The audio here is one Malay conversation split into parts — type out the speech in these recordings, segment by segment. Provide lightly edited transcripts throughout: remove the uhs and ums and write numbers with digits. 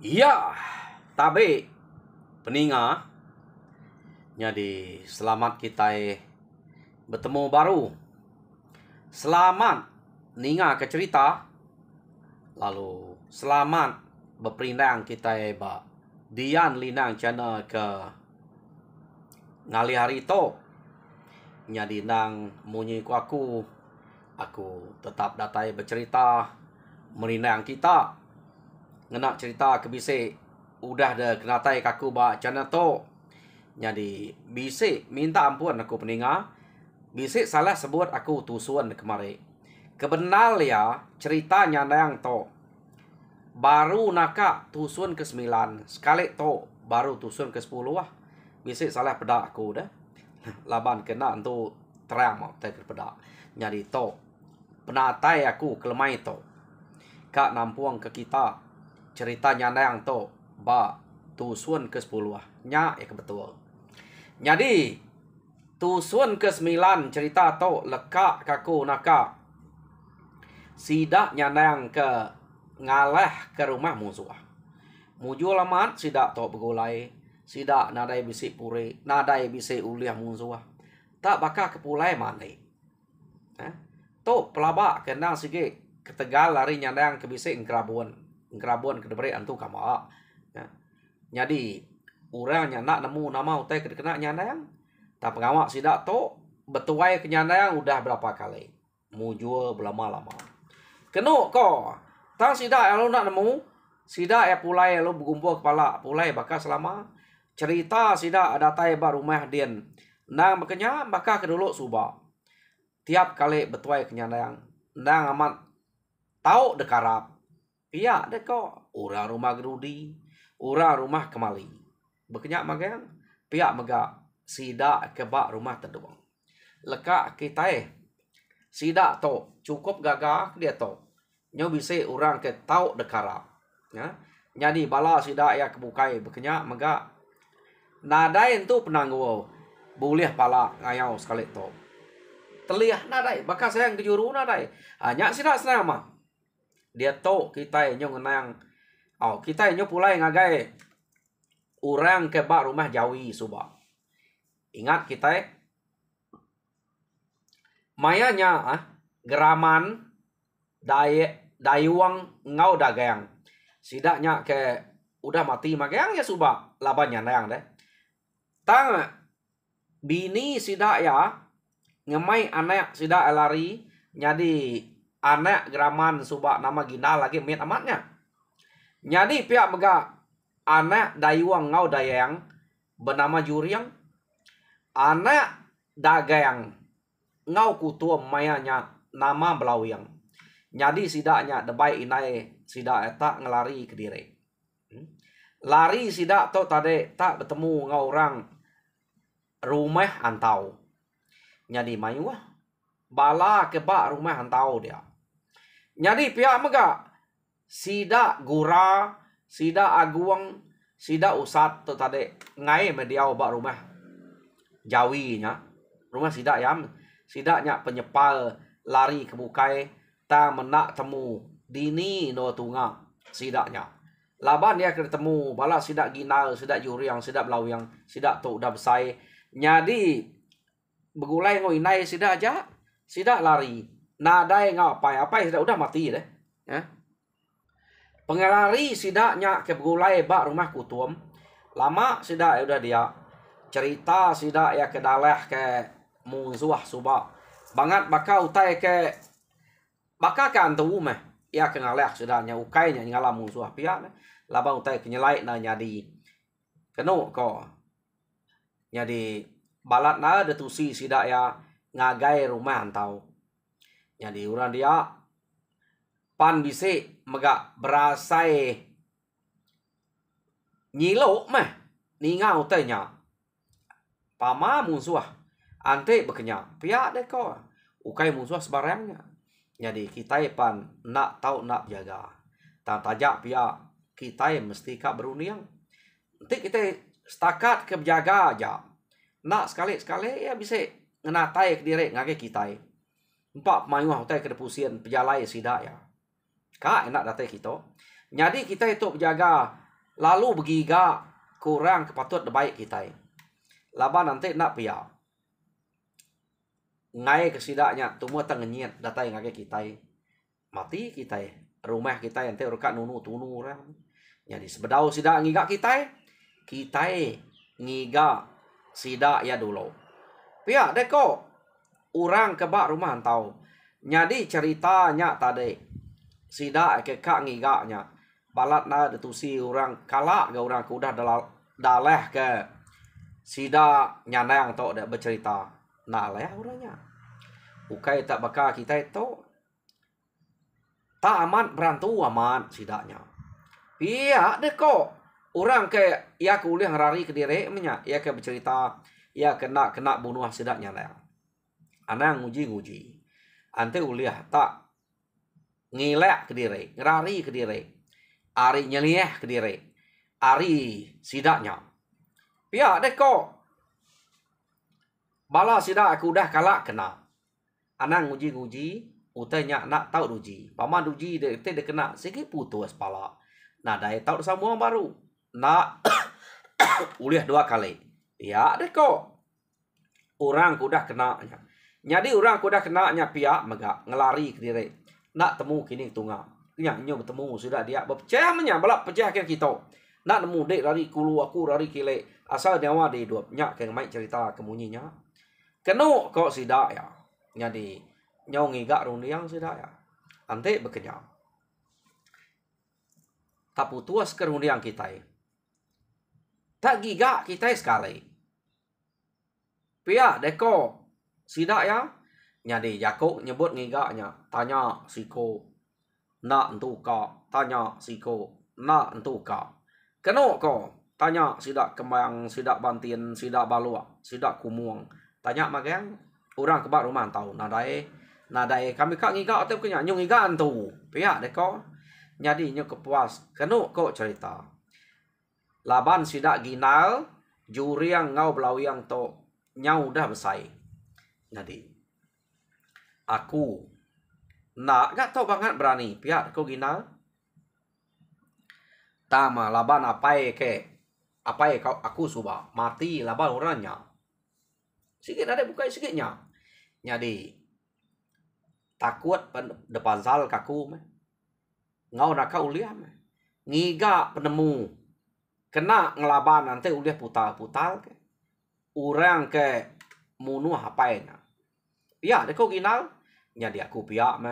Iya, tapi peninga, jadi selamat kita bertemu baru. Selamat ninga ke cerita, lalu selamat berperindang kita Dian Linang channel ke ngali hari itu. Jadi nang munyi ku aku tetap datai bercerita merindang kita. Ngenak cerita ke bisik udah ada kenatai kaku ba channel to. Jadi bisik minta ampun aku peninga. Bisik salah sebut aku tusuan kemari. Kebenar ya ceritanya yang to. Baru nakak tusun ke-9. Sekali to baru tusun ke-10 lah. Bisik salah pedak aku dah. Laban kena untuk terang mau tak pedak. Jadi to penatai aku kelemai to. Kak nampuang ke kita ceritanya yang to ba tusun ke-10 lah. Nya ya kebetul. Jadi tusun ke-9 cerita to lekak kaku naka sidak nyanang ke ngalah ke rumah musuh. Muju lamat sidak to begulai, sidak nadai bisik puri, nadai bisik uliah musuh. Tak bakal kepulai mani. To pelabak kenang sikit ketegal lari nyanang ke bisik ngerabuan ke debere antu kama. Jadi orangnya nak nemu nama utai kena nyanang. Tak pengawak sidak to betuai kenyandang udah berapa kali. Mujua belama-lama. Kenu ko. Tang sidak yang lo nak nemu. Sidak ya pulai lo berkumpul kepala. Pulai bakal selama. Cerita sidak ada tai bar rumah dian. Nang bekenya bakal kedulu subak. Tiap kali betuai kenyandang. Nang amat tahu dekarap. Iya deko. Ura rumah gerudi. Ura rumah kemali. Bekenya magang. Pihak megak. Sidak kebak rumah terduang. Lekak kita sidak to cukup gagah dia to. Nyo bisa orang ke tau dekarap. Ya. Jadi bala sidak ya kebukai bekenya mega nadai tu penangguh. Boleh pala ngayau sekali to. Teliah nadai bakal sayang kejuru nadai. Hanya sidak senama. Dia to kita nyo ngenang. Oh, kita nyo pulai ngagai orang ke bak rumah Jawi subak. Ingat kita mayanya geraman dayuang ngau dagang. Sidaknya ke udah mati magang ya subak labannya nayang deh. Tang bini sidak ya ngemai anak sidak lari jadi anak geraman subak nama gina lagi miat amatnya. Jadi pihak mega anak dayuang ngau dayang bernama Juriang. Anak dagang ngau kutua mayanya nama Belawiyang. Jadi sidaknya debai inai sidak eta ngelari ke diri. Lari sidak to tadi tak bertemu ngau orang rumah antau. Jadi mayu bala kebak rumah antau dia. Jadi pihak mega sidak gura, sidak aguang, sidak usat to tadi ngai mediau bak rumah Jawi nya. Rumah sidak yam. Sidaknya penyepal lari ke bukai. Ta menak temu. Dini no tunga. Sidaknya. Laban dia ketemu. Bala sidak ginal. Sidak juriang. Sidak belawang. Sidak tu udah besai. Jadi. Begulai ngoinai sidak aja. Sidak lari. Nadai ngapai. Apa sidak udah mati deh. Pengelari sidaknya ke begulai bak rumah kutuam. Lama sidak udah dia. Cerita sidak ya ke dalah ke musuh subak. Bangat bakal utai ke bakal kan tu meh. Ya ke ngaleh sidaknya ukainya ngalam musuh pihak. Labang utai ke nyelai na nyadi. Kenu ko. Jadi balat na detusi sidak ya ngagai rumah antau. Jadi orang dia pan bisik megak berasai nyilok meh. Ninga utainya. Pama musuh ante bekenya pihak deko ukai musuh sebarangnya. Jadi kita pan nak tahu nak jaga. Tak tajak pihak kita mesti kak beruniang. Nanti kita setakat ke jaga aja. Nak sekali-sekali ya bisa ngenatai ke diri ngake kita. Empat mayuh utai ke depusian pejalai sidak ya. Kak enak datai kita. Jadi kita itu jaga Lalu begiga kurang kepatut baik kita. Laban nanti nak pia. Ngai kesidaknya tumua tangenyet datai ngake kita. Mati kita. Rumah kita yang rekat nunu tunu orang. Jadi sebedau sidak ngiga kita. Kita ngiga sidak ya dulu. Pia deko orang kebak rumah tahu. Jadi ceritanya tadi sidak ke kak ngiganya. Balat na detusi orang kalak ke orang kudah daleh ke sida nyanang tok dak bercerita. Nah leh orangnya. Bukai tak bakal kita itu tak aman berantu aman sidaknya. Iya deko orang ke ia kuliah rari ke diri nya ia ke bercerita ia kena bunuh sidaknya nyanang. Anang nguji. Ante uliah tak ngilek ke diri, ngerari ke diri. Ari nyelieh ke diri. Ari sidaknya. Pia deko. Bala sidak aku dah kalak kena. Anang nguji. Utanya nak tahu uji. Paman uji dia kena sikit putus pala. Nah dah tahu semua baru. Nak uliah 2 kali. Pia deko. Orang kudah kena. Jadi orang kudah kena nya pia megak ngelari ke diri. Nak temu kini tunggal. Nyo bertemu sudah dia berpecah menya balap pecah ke kita. Nak nemu dek lari kulu aku lari kile asal nyawa di dua nyak ke mai cerita kemunyinya. Keno kok sidak ya. Jadi nyo ngigak rundiang sidak ya. Ante bekenyang. Tak putus ke rundiang kita. Tak gigak kita sekali. Pia deko sidak ya. Jadi Yakub nyebut ngigaknya. Tanya siko. Nak entu ka. Tanya siko. Nak entu ka. Keno ko. Tanya sidak kembang, sidak bantin, sidak balua, sidak kumuang. Tanya magang. Orang kebak rumah tahu. Nadai kami kak ngigak atau kenya. Nyung ngigak entu. Pihak deko. Jadi nyung kepuas. Keno ko cerita. Laban sidak ginal. Juriang ngau belawiyang to. Nyau dah besai. Jadi. Aku. Nak gak tau banget berani. Pihak kau ginal. Tama laban apai kau aku suba. Mati laban orangnya. Sikit ada buka sikitnya. Jadi. Takut depan sal kaku. Ngau nak kau uliah. Ngiga penemu. Kena ngelaban nanti uliah putal. Orang ke munuh apainya. Pihak kau ginal. Jadi aku pihak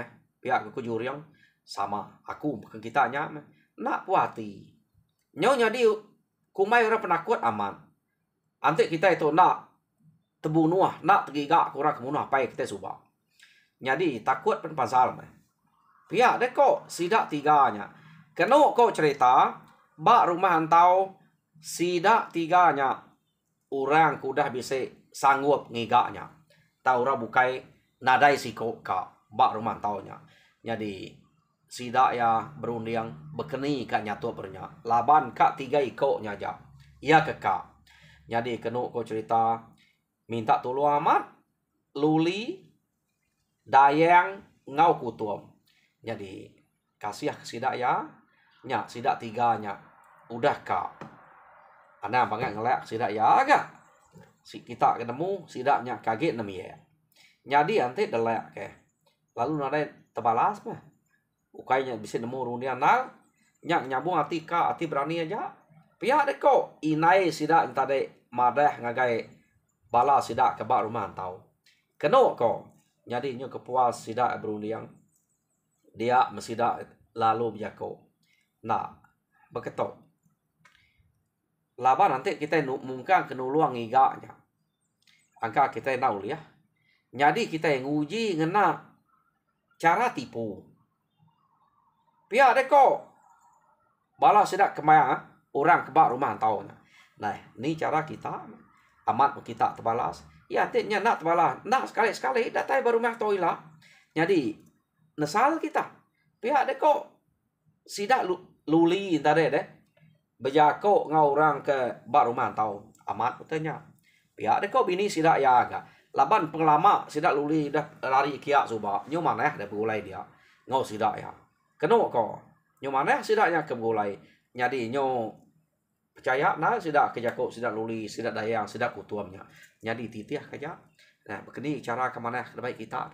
aku juriang sama aku bukan kitanya nak puati. Nyo jadi kumai orang penakut aman. Antik kita itu nak tebunuh, nak tegigak kurang kemunuh apa kita subah. Jadi takut pen pasal pihak deko sidak tiganya. Keno kau cerita bak rumah antau sidak tiganya orang kudah bisa sanggup ngigaknya. Tahu orang bukai nadai siko ka bak rumah taunya. Jadi sidak ya berundiang bekeni kak nyatu pernya. Laban kak 3 ikoknya aja. Ia ke kak. Jadi kenu ko cerita minta tolong amat luli dayang ngau kutuam. Jadi kasih sidak ya nya sidak 3-nya udah kak. Ana banget ngelak sidak ya agak. Si kita ketemu sidaknya kaget nemi ya. Jadi nanti delek ke. Lalu nada tebalas mah. Ukainya bisa nemu rundian nal. Nyak nyambung hati berani aja. Pihak deko. Inai sidak tadi madah ngagai bala sidak kebak rumah tau. Keno ko. Jadi nyo kepuas sidak berundian. Dia mesidak lalu biako. Nah, beketok. Laba nanti kita mungkin kenuluang igaknya. Angka kita tahu ya. Jadi kita yang uji ngena cara tipu. Pihak deko. Bala sidak kemaya orang kebak rumah tahu. Nah, ini cara kita. Amat kita terbalas. Ya, artinya nak terbalas. Nak sekali-sekali datai baru rumah tahu lah. Jadi, nesal kita. Pihak deko. Sidak luli tadi deh. Bejako ngau orang ke bak rumah tahu. Amat katanya. Pihak deko bini sidak ya agak. Laban pengelama sidak luli dah lari kiak suba. Nyo mana dah bergulai dia. Ngau sidak ya. Keno ko. Nyo mana sidaknya ke bergulai. Jadi nyo percaya nah sida ke Jakob sida luli sida dayang sida kutuamnya jadi titiah kaja nah begini cara kemana terbaik kita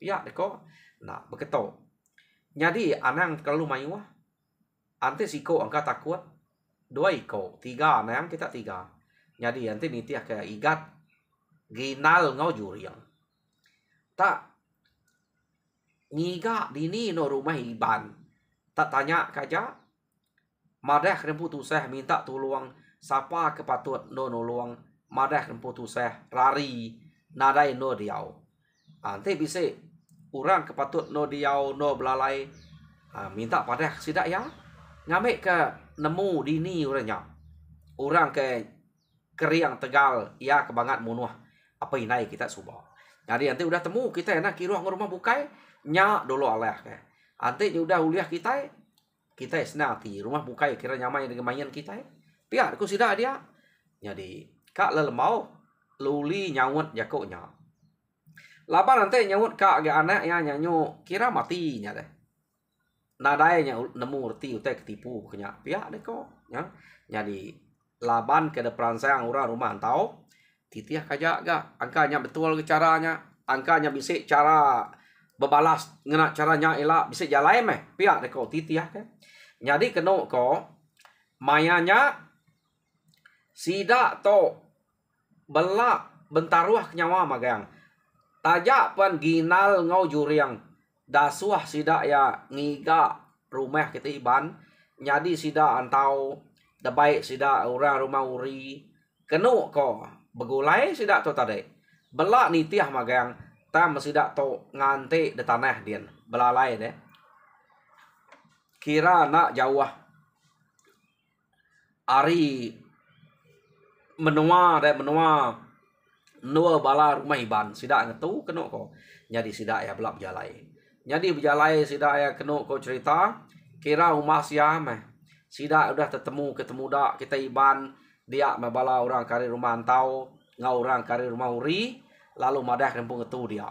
ya deko nah beketo jadi anang kalau mayuah ante siko angka takut 2 iko 3 anang kita 3 jadi ante nitiah ke igat ginal ngau juriang tak ngiga dini no rumah iban tak tanya kaja madah rempu tuseh minta tolong siapa kepatut no nolong madah rempu tuseh rari nadai no diau ante bisa orang kepatut no diau no belalai minta padah sidak ya ngambil ke nemu dini orangnya orang ke keriang tegal ya kebangat munuh apa inai kita subah jadi nanti udah temu kita enak kira rumah bukai nya dulu alah ke ante udah uliah kita senati rumah bukai kira nyamai dengan mainan kita pihak aku sidak dia jadi kak lelemau luli nyawut jakoknya lapan nanti nyawut kak ge anak ya nyanyo kira matinya deh nadainya nemu urti utai ketipu kenya pihak deh kok ya jadi laban ke depan saya orang rumah antau titiah kaja gak angkanya betul caranya angkanya bisa cara bebalas ngena caranya elak bisa jalan meh pihak deh kok titiah kan jadi kena ko mayanya sida to belak bentaruah nyawa magang tajak pan ginal ngau juriang dasuah sida ya ngiga rumah kita iban jadi sida antau da baik sida orang rumah uri kena ko begulai sida to tadi belak nitiah magang tam sida to ngante de tanah dian belalai deh kira nak jauh ari menua nua bala rumah iban sida ngetu kena ko jadi sida ya belak berjalai jadi berjalai sida ya kena ko cerita kira umas ya meh sida udah ketemu dak kita iban dia mebala orang kari rumah antau ngau orang kari rumah uri lalu madah rempung ngetu dia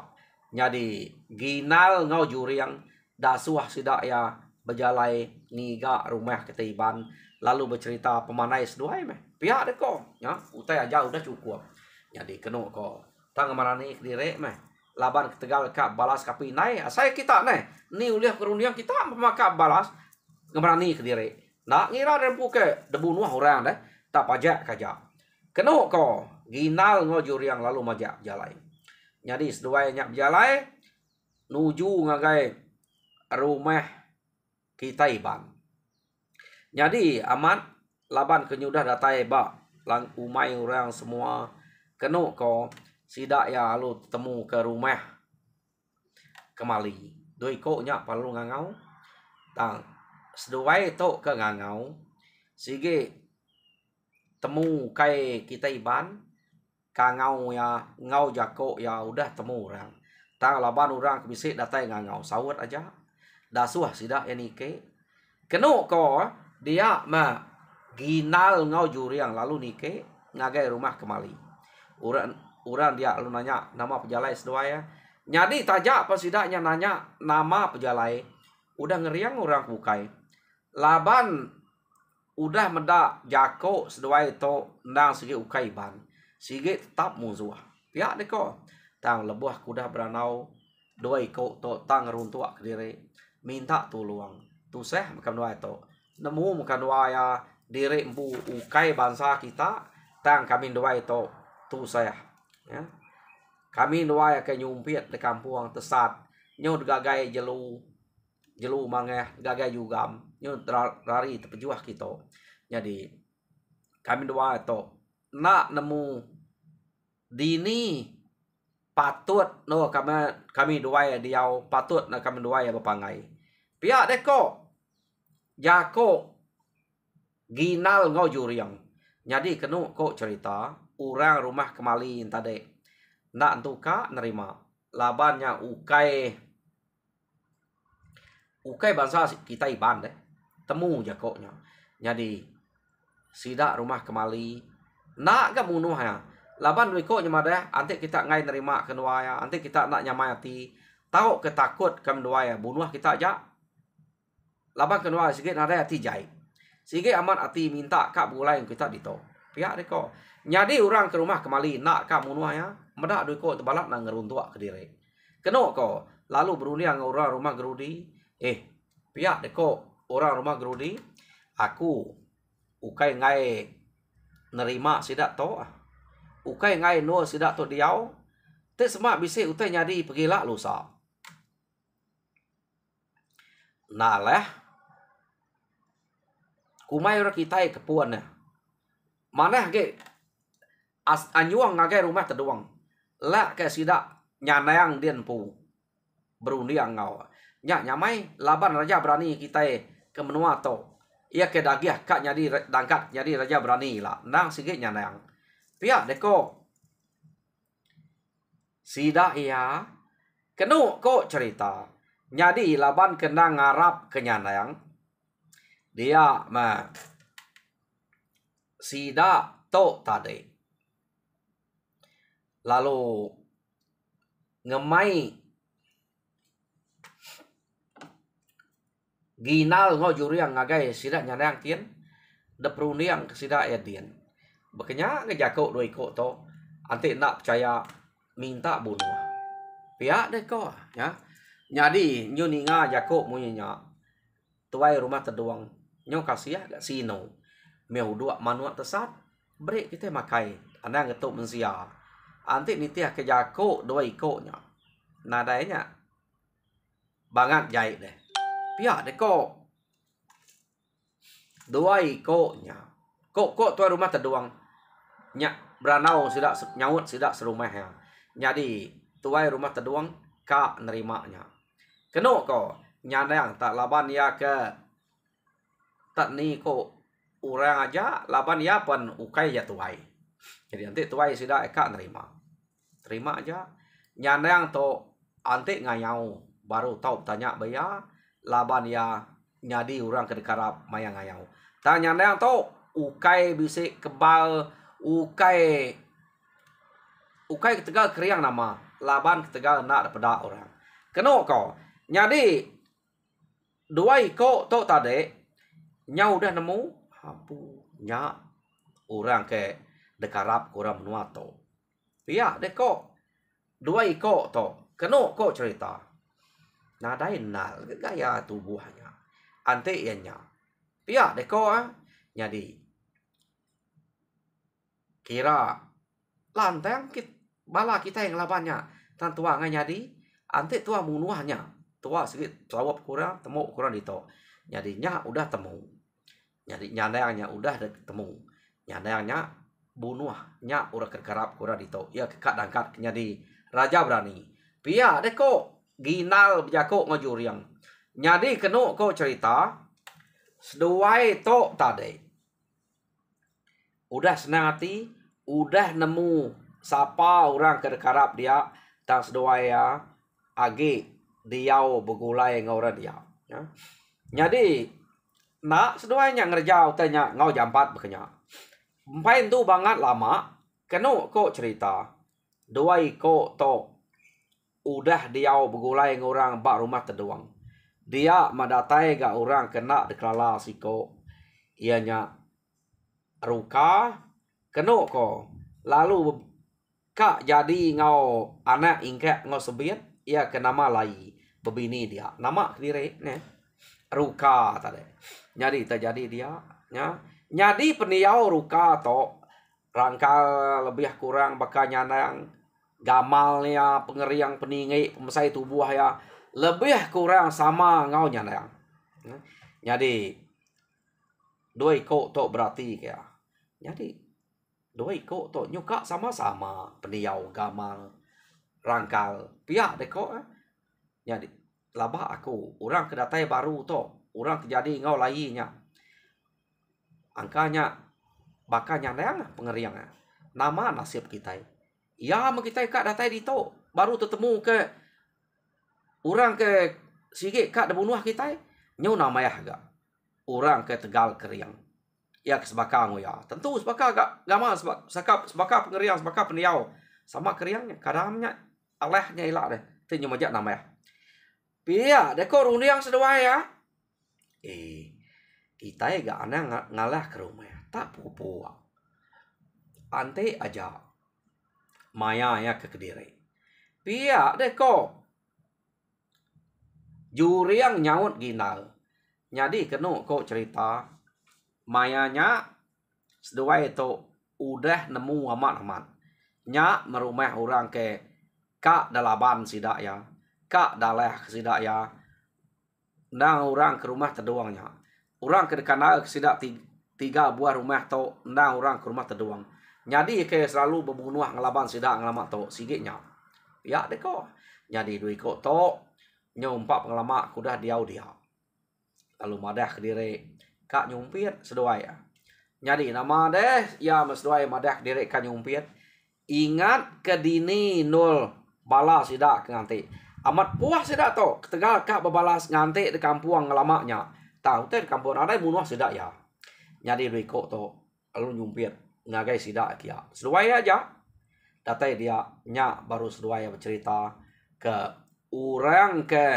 jadi ginal ngau juriang dasuah sida ya berjalai ngiga rumah kita iban lalu bercerita pemanai seduai meh pihak deh kok ya utai aja udah cukup jadi kena ko tang marani kedire meh laban ketegal kak balas kapi nai saya kita neh ni uliah kerundiang kita maka balas ngemarani kedire nak ngira rempu ke debu nuah orang deh tak pajak kaja kena ko ginal ngojuriang lalu majak jalai jadi seduai nyak jalai nuju ngagai rumah kita iban jadi amat laban kenyudah datai ba lang umai orang semua kena ko sidak ya lalu temu ke rumah kemali doi ko nya palu ngangau tang seduai to ke ngangau sige temu kai kita iban kangau ya ngau jako ya udah temu orang tang laban orang bisa datai ngangau sawat aja dasuah sidak enike kena ko dia mah ginal ngau juriang lalu nike ngagai rumah kemali uran dia lu nanya nama pejalai seduaya jadi tajak apa sidaknya nanya nama pejalai udah ngeriang orang bukai laban udah mendak jako seduai to nang segi ukai ban sige tetap musuh pihak deko tang lebuah kuda beranau dua iko to tang runtua kediri minta tolong tuseh makan dua itu nemu makan dua ya diri empu ukai bangsa kita tang kami dua itu tuseh ya kami dua ya ke nyumpit di kampung tesat nyud gagai jelu mangeh gagai jugam nyud rari terpejuah kita jadi kami dua itu nak nemu dini patut no kami dua ya diau patut na kami dua ya bepangai pihak deko jako ginal ngau juriang jadi kenu kok cerita orang rumah kemali tadi nak entuka nerima labannya ukai bangsa kita iban deh temu jakoknya jadi sidak rumah kemali nak gak munuh ya laban wiko nyama deh antik kita ngai nerima kenua ya antik kita nak nyamayati tahu ketakut kem dua ya bunuh kita aja laban kenua sikit nada hati jai Sige amat ati minta kak bulai kita dito. Pihak deko. Nyadi orang ke rumah kembali nak kak munuah ya. Medak duit ko tebalak nang ngeruntuak ke diri. Keno ko lalu berunding orang rumah gerudi. Pihak deko orang rumah gerudi. Aku ukai ngai nerima sidak to. Ukai ngai no sidak to diau. Te semak bisi utai nyadi pergilah lusa. Naleh kumai ora kita kepuan ya. Mana ke anyuang ngagai rumah terduang. La ke sidak nyanayang dien pu. Berundiang ngau. Nyamai laban raja berani kita ke menua to. Ia ke dagiah kak nyadi dangkat nyadi raja berani lah. Nang sikit nyanayang. Pihak deko. Sidak ia. Kenu ko cerita. Nyadi laban kena ngarap ke nyanayang. Dia sidak to tadi. Lalu ngemai ginal ngo juriang ngagai sidak nyanayang tien. De peruniang sidak ya tien. Bekenya ngejako doi ko to. Antik nak percaya minta bunuh. Pihak deko ya. Nyadi nyuninga jako munya. Tuai rumah terduang. Nyo kasih agak sino. Meu dua manuak tesat. Break kita makai. Anda ngetuk mensia. Antik nitiah ke jako dua ikutnya. Nadanya. Bangat jahit deh. Pihak deko. Dua ikutnya. Kok tuai rumah terduang. Nyak beranau sidak nyaut sidak serumah ya. Jadi tuai rumah terduang kak nerimanya. Keno ko nyandang tak laban ya ke tak ni ko orang aja laban ya pun ukai ya tuai. Jadi nanti tuai sidak kak nerima. Terima aja. Nyandang to antik ngayau baru tahu tanya baya laban ya nyadi orang kedekarap mayang ngayau. Tanya nyandang to ukai bisik kebal ukai ketegal keriang nama laban ketegal nak daripada orang. Keno ko nyadi dua iko to tade nyau dah nemu hapu nya orang ke dekarap kurang menua to. Pia deko dua iko to keno ko cerita. Nadai nal gaya tubuhnya. Ante ianya. Pia deko nyadi kira lantang bala kita yang labannya tan tua ngai nyadi ante tua munuahnya tua sedikit jawab kurang temu kurang dito jadi nya udah temu jadi nyandangnya udah temu nyandangnya bunuh nya udah kegarap kurang dito ya kekak dangkat jadi raja berani pia deko ginal jako ngajuriang nyadi kenu ko cerita seduai to tade udah senang hati udah nemu siapa orang kedekarap dia tak seduai ya agi diau begulai ngora dia ya. Jadi nak seduainya ngerjau tanya ngau jampat bekenya. Main tu banget lama kenu ko cerita duai ko to udah diau begulai ngorang bak rumah terduang. Dia madatai ga orang kena deklala siko ianya ruka kenu ko lalu kak jadi ngau anak ingkek ngau sebiet ia ke nama lai bebini dia nama kiri ne ruka tadi jadi terjadi dia nya jadi peniau ruka to rangkal lebih kurang bakal nyanang gamalnya pengeriang peningi pemesai tubuh ya lebih kurang sama ngau nyanang jadi dua iko to berarti ya jadi dua iko to nyuka sama-sama peniau gamal rangkal pihak deko jadi labah aku orang kedatai baru to orang terjadi ngau lainya angkanya bakal nyandang pengeriang nama nasib kita ya kita kak datai dito baru ketemu ke orang ke sikit kak debunuh kita nyau nama ya agak orang ke Tegal keriang ya kesebakang ya tentu sebakang gak gama sebakang pengeriang sebakang peniau sama keriangnya kadangnya alehnya ilak deh tu nyu majak nama ya pia deko rundiang sedua ya kita ga ana ngalah ke rumah tak pupu ante aja maya ya ke Kediri pia deh ko juriang nyaut ginal jadi kenu ko cerita mayanya seduai itu udah nemu amat nya merumah orang ke kak dalaban sidak ya kak dalah sidak ya ndang orang ke rumah terdoangnya orang ke kanal sidak 3 buah rumah to ndang orang ke rumah terdoang jadi ke selalu berbunuh ngelaban sidak ngelamak to sigitnya ya deh ko jadi duit ko to nyompak pengalamak kudah dia lalu madah Kediri kak nyumpit seduai ya jadi nama deh ya mesduai madah Kediri kak nyumpit ingat ke dini nol bala sidak nganti amat puas sidak to ketegal kak berbalas nganti di kampung ngelamaknya tahu teh di kampung ada bunuh sidak ya jadi riko to lalu nyumpit ngagai sidak kia seduai aja datai dia nya baru seduai bercerita ke orang ke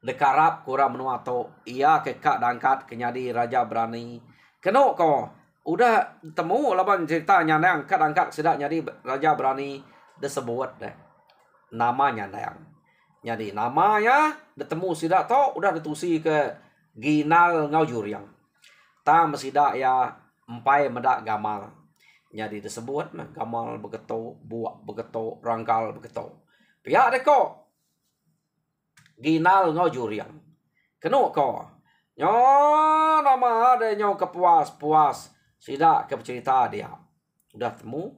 dekarap kurang menua to ia ke kak dangkat kenyadi raja berani keno ko udah temu laban cerita nyandang kak dangkat sidak nyadi raja berani disebut deh namanya nyandang jadi namanya ditemu sidak to udah ditusi ke ginal ngau juriang tam sidak ya empai medak gamal jadi disebut gamal begeto buak begeto rangkal begeto pihak deko ginal ngau juriang kenu ko nyo nama ada nyo kepuas sidak ke cerita dia udah temu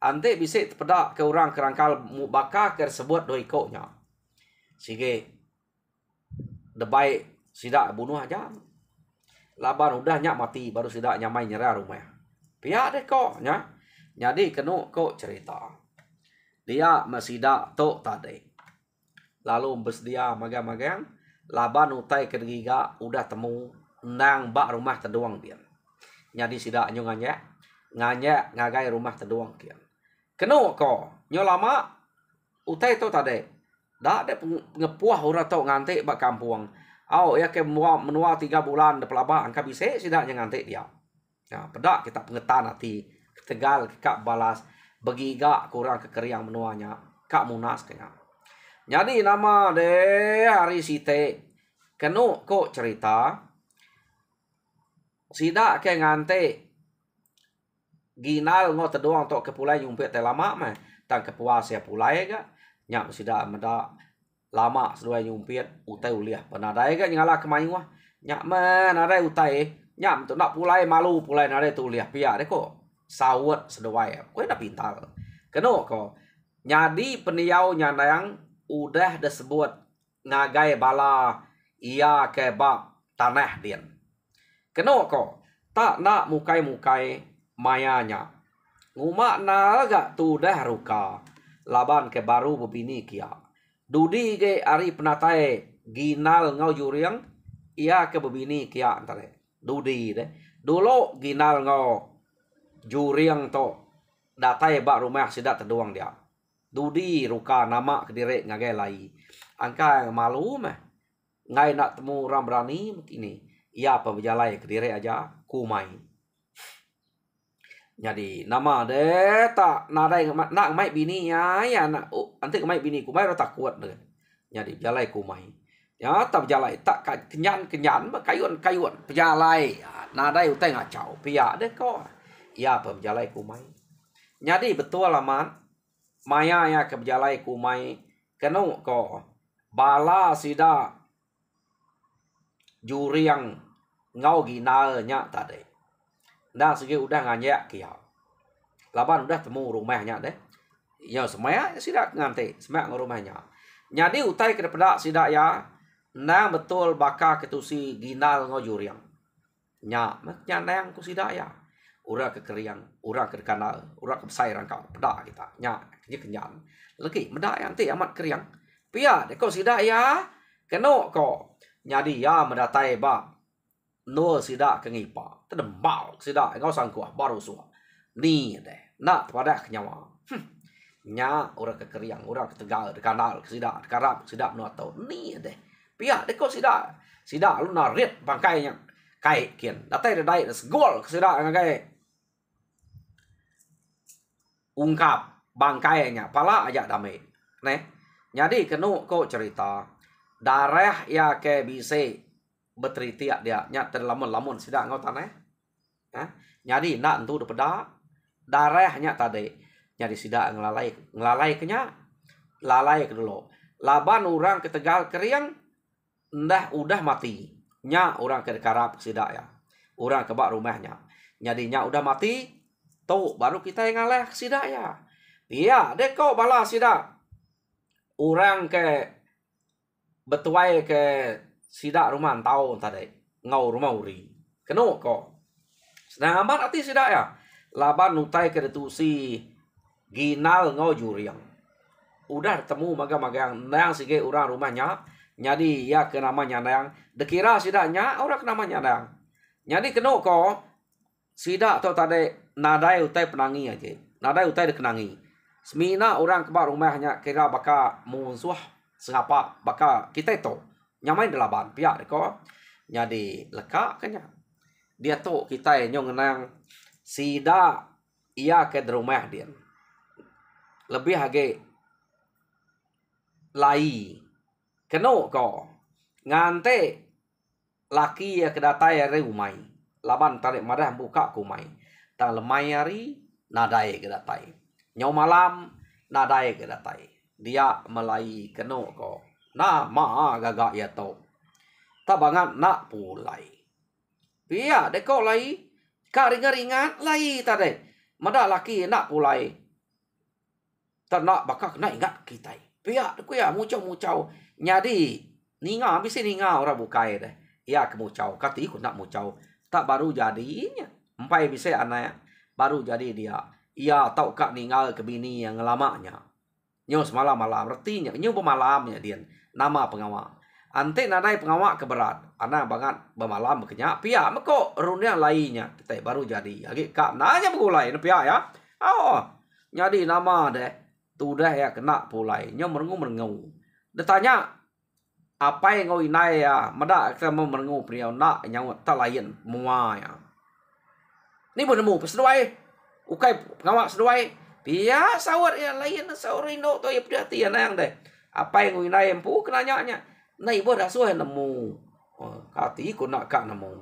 ante bisa terpedak ke orang kerangkal mubaka ke sebut doi koknya sige debai sidak bunuh aja laban udah nyak mati baru sidak nyamai nyerah rumah pihak deh kok nya jadi kenu kok cerita dia mesidak tok tadi lalu bersedia magang-magang laban utai ketiga udah temu nang bak rumah terdoang dia jadi sidak nyo nganya ngagai rumah terdoang dia kenu ko nyo lama utai to tadi dak ada ngepuah ora to nganti bak kampung ya ke menua 3 bulan de pelaba angka bisa sidak nganti dia ya pedak kita pengetan hati tegal kak balas begiga kurang kekeriang menuanya kak munas kena jadi nama de hari site kenu kok cerita sidak ke nganti ginal ngo terdoang tok ke pulai nyumpit te lama mah tang kepuas ya pulai ga nyak sidak meda lama seduai nyumpit utai uliah penadai ga nyala kemayu wah nyak men ada utai nyak untuk nak pulai malu pulai nare tu uliah pia de ko sawet seduai kowe dah pintar keno ko nyadi peniau nyandang udah disebut ngagai bala ia ke bab tanah dia keno ko tak nak mukai mayanya ngumak na ga tu dah ruka laban ke baru bebini kia dudi ke ari penatai ginal ngau juriang ia ke bebini kia antare dudi deh dulu ginal ngau juriang to datai bak rumah sidak terdoang dia dudi ruka nama Kediri ngagai lai angka malu mah ngai nak temu orang berani ini ia apa berjalai Kediri aja kumai jadi nama de tak nadai nak mai bini ya nak nanti mai bini kumai ro tak kuat deh jadi jalai kumai ya tak jalai tak kenyan kayuan berjalai nadai utai ngacau pia deh ko ya apa berjalai kumai jadi betul laman maya ya ke berjalai kumai kenu ko bala sida juriang ngau ginal nya tadi dah segi udah nganyak kia laban udah temu rumahnya deh ya semaya sidak nganti semak rumahnya jadi utai ke pedak sidak ya nang betul baka ketusi ginal ngau juriang nya nang ku sidak ya ura kekeriang ura ke kanal ura ke besai rangkau pedak kita nya kenyan lagi medak yang ti amat keriang pia de ko sidak ya keno ko nyadi ya mendatai ba no sidak kengipa tedembal sidak ngau sangkuah baru suah ni deh nak pada kenyawa nya ura kekeriang ura ketegal de kanal sidak karap sidak no atau ni deh pia de ko sidak Sida lu na rit bangkainya kai kian. Datai dai segol sida ngagai. Ungkap bangkainya pala aja damai. Nih. Jadi kenu ko cerita darah ya ke bisa betritiak dia nya terlamun-lamun sida ngau tanah. Jadi nak entu depeda darahnya tadi. Jadi sida ngelalai kenya lalai ke dulu. Laban orang ke Tegal Keriang ndah udah mati. Nya orang ke Karap sida ya. Orang ke bak rumahnya. Jadi nya udah mati. Tuh baru kita yang ngaleh sida ya. Iya, deko bala sida. Orang ke betuai ke sida rumah tahun tadi. Ngau rumah uri. Kenu kok. Sedang amat hati sida ya. Laban nutai ke detusi ginal ngau juriang. Udah ketemu magang-magang nang sige orang rumahnya. Jadi ya ke namanya nang. Dekira sidaknya orang ke namanya nang. Jadi kenu kok. Sidak atau tadi nadai utai penangi aja. Nadai utai dikenangi. Semina orang ke rumahnya kira baka musuh sengapa baka kita itu nyamain delaban pihak kok. Jadi lekak kanya. Dia tuh kita yang ngenang sida ia ke rumah dia. Lebih hage lai. Keno ko ngante laki ya kedatai re umai. Laban tarik madah buka kumai. Tang lemai hari nadai kedatai. Nyau malam nadai kedatai. Dia melai keno ko. Na ma gagak ya to. Tak bangat nak pulai. Pia deko lai ka ringan-ringan lai tadi. Mada laki nak pulai. Tak nak bakal kena ingat kita. Pia deko ya mucau-mucau. Nyadi ninga bisa ninga orang bukai deh. Ya kemucau kati ikut nak mucau. Tak baru jadinya. Empai bisa anak baru jadi dia. Ia tahu kak ningal ke bini yang lamanya. Nyo semalam malam retinya. Nyo pemalamnya dia. Nama pengawal. Ante nadai pengawak keberat. Anak banget bermalam berkenyak. Pia meko runia lainnya. Kita baru jadi. Lagi kak nanya begulai. Pia ya. Oh. Jadi nama deh. Tudah ya kena pulai. Nyo merengu-merengu. Dia tanya. Apa yang ngau inai ya. Mada kita mau merengu pria. Nak yang tak lain. Mua ya. Ni pun nemu. Peseduai. Ukai pengawak seduai. Pia sawat ya lain. Sawat rindu tu ya perhatian yang deh. Apa yang ngau inai yang pu kenanya. Nai bo dah suai nemu. Kati ko nak kak nemu.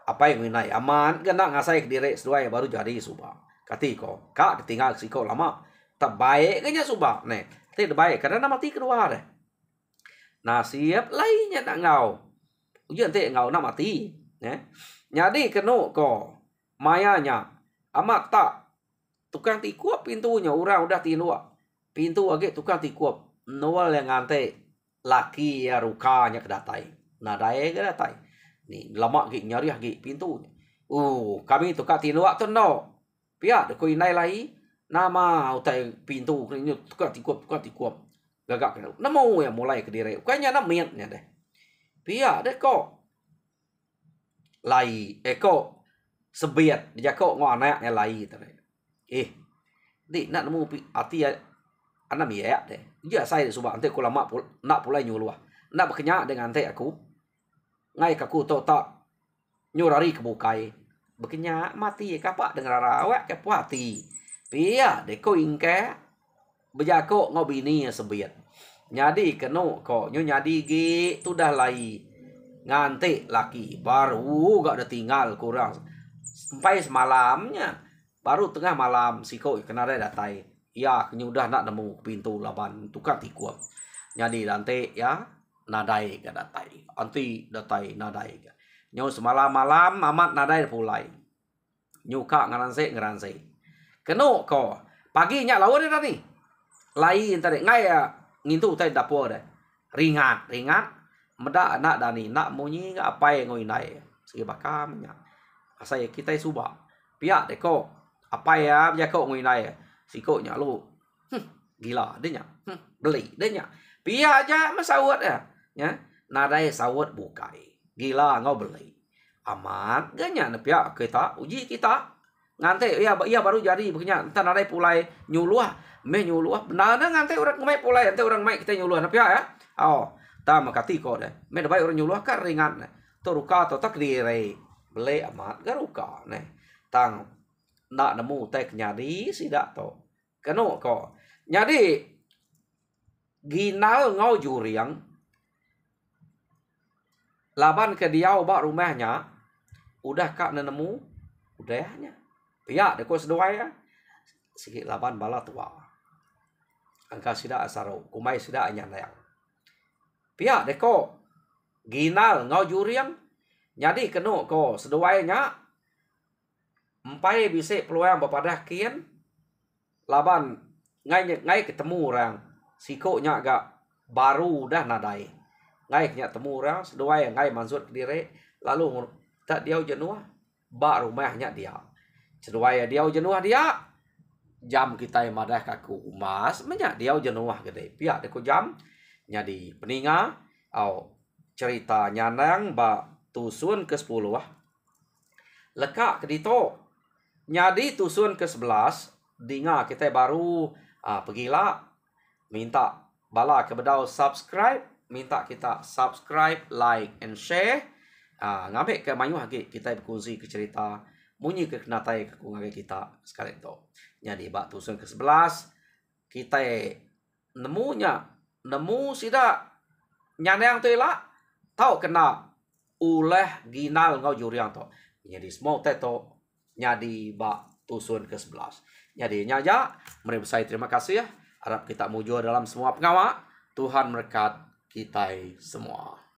Apa yang winai aman kena ngasai ke diri seduai baru jadi subah. Kati ko kak ditinggal si ko lama. Tak baik kenya subah. Nih, tidak baik karena mati kedua deh. Nasib lainnya nak ngau. Ujian te ngau nak mati. Jadi kenu ko mayanya amat tak tukang tikuap pintunya orang udah tinua. Pintu lagi tukang tikuap. Noal yang ngante laki ya rukanya kedatai. Nadai kedatai. Ni lama gi nyari gi pintunya. Kami tukar tinua tu no. Pia de ko inai lai nama utai pintu ni tukar tikuap. Gagak kena. Namo ya mulai ke diri. Kayaknya nak miatnya deh. Pia de ko lai ko sebiat dia ko ngo anaknya lai tadi. Di nak nemu ati anak miat deh. Dia saya subah ante ko lama nak pulai nyuluah. Nak berkenyak dengan ante aku. Ngai kaku to tak nyurari kebukai. Berkenyak mati kapak dengan rawak ke puati. Pia deko ingke bejako ngobini sebiat. Nyadi kenu ko nyu nyadi gi tu dah lai. Ngante laki baru gak ada tinggal kurang. Sampai semalamnya baru tengah malam siko kena datai. Ya, udah nak nemu pintu laban tukar tikuap. Jadi nanti ya nadai ke datai. Anti datai nadai ke. Nyo semalam malam amat nadai pulai. Nyuka ngeranse. Kenu ko paginya lawan dia tadi. Lain tadi ngai ya ngintu tadi dapur deh. Ringat. Meda anak dani nak munyi apa yang ngoi nai. Segi bakamnya. Asai kita subah. Pihak deko apa ya jako ngoi nai. Siko nya lu. Gila dia nya. Beli dia nya. Pia aja masawat ya. Nadai sawat bukai. Gila ngau beli. Amat ganya pia kita uji kita. Ngante iya baru jadi begini. Entar nadai pulai nyuluah. Nyuluah. Benar ngante orang mai pulai. Ente orang mai kita nyuluah pia ya. ta makati ko deh me dabai orang nyuluh kan ringan ne to ruka to tak dire bele amat garuka ne tang nak nemu tek nyadi sidak to keno ko nyadi ginal ngau juriang laban ke diau bak rumahnya udah kak nemu udahnya pihak deko seduai ya sikit laban bala tua angka sida asaro kumai sida anyan yang pihak deko ginal ngau juriang nyadi keno ko seduai nya empai bisa peluang bapadah kian laban ngai ketemu orang sikoknya agak baru dah nadai ngai nya temu orang seduai ngai mansut dire lalu tak dia jenuh bak rumahnya dia seduai dia jenuh dia jam kita yang madah kaku emas menyak dia jenuh gede pihak deko jam nyadi peninga au cerita nyanang bak tusun ke-10 lekak ke dito nyadi tusun ke-11 dinga kita baru pergilah minta bala ke bedau subscribe minta kita subscribe like and share ngambil ke mayu hagi kita berkongsi ke cerita munyi ke kenatai ke kungai kita sekali tu nyadi bak tusun ke-11 kita nemu sida nyanang tu lah tahu kena uleh ginal ngau juriang to nyadi semua teto nyadi bak tusun ke-11 jadi nyaja mari saya terima kasih ya harap kita mujur dalam semua pengawak Tuhan berkat kita semua.